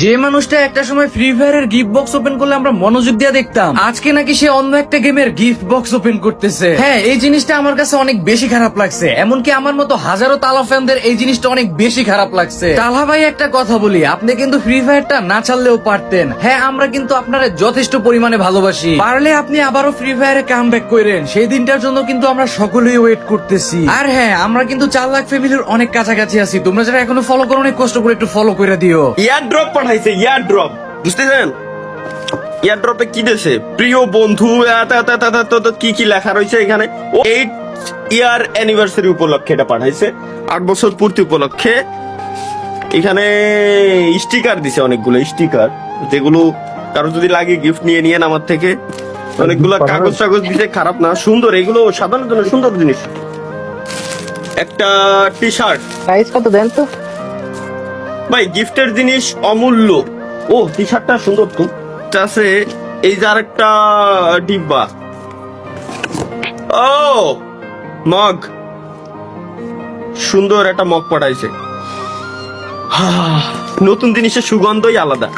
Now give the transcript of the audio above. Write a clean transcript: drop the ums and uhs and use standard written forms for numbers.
যে মানুষটা একটা সময় ফ্রি ফায়ারের গিফট বক্স ওপেন করলে আমরা মনোযোগ দিয়ে দেখতাম, আজকে নাকি সে অন্য একটা গেমের গিফট বক্স ওপেন করতেছে। হ্যাঁ, এই জিনিসটা আমার কাছে অনেক বেশি খারাপ লাগছে। এমনকি আমার মতো হাজারো তালা ফ্যানদের এই জিনিসটা অনেক বেশি খারাপ লাগছে। তালা ভাই, একটা কথা বলি, আপনি কিন্তু ফ্রি ফায়ারটা না ছাড়লেও পারতেন। হ্যাঁ, আমরা কিন্তু আপনারা যথেষ্ট পরিমাণে ভালোবাসি। পারলে আপনি আবারও ফ্রি ফায়ারে কাম ব্যাক করেন। সেই দিনটার জন্য কিন্তু আমরা সকলেই ওয়েট করতেছি। আর হ্যাঁ, আমরা কিন্তু 4 লাখ ফ্যামিলির অনেক কাছাকাছি আছি। তোমরা যারা এখনো ফলো করো, অনেক কষ্ট করে একটু ফলো করে দিও। ইয়ার ড্রপ পাঠাইছে, ইয়ার ড্রপ, বুঝতেছেন? ইয়ার ড্রপে কি দিয়েছে? প্রিয় বন্ধু, কি কি লেখা রয়েছে এখানে? 8 ইয়ার অ্যানিভার্সারি উপলক্ষে এটা পাঠাইছে, 8 বছর পূর্তি উপলক্ষে। এখানে স্টিকার দিছে, অনেকগুলো স্টিকার, যেগুলো কারো যদি লাগে গিফট নিয়ে নিয়েন আমার থেকে। অনেকগুলো কাগজ টাগজ দিছে, খারাপ না, সুন্দর। এগুলো সাধারণের জন্য সুন্দর জিনিস। একটা টি শার্ট, প্রাইস কত দেন তো ভাই গিফটের জিনিস অমূল্য। ও, টি শার্টটা সুন্দর তো আছে। এই যে আরেকটা ডিব্বা। ও, মগ, সুন্দর একটা মগ পাঠাইছে। নতুন জিনিসের সুগন্ধই আলাদা।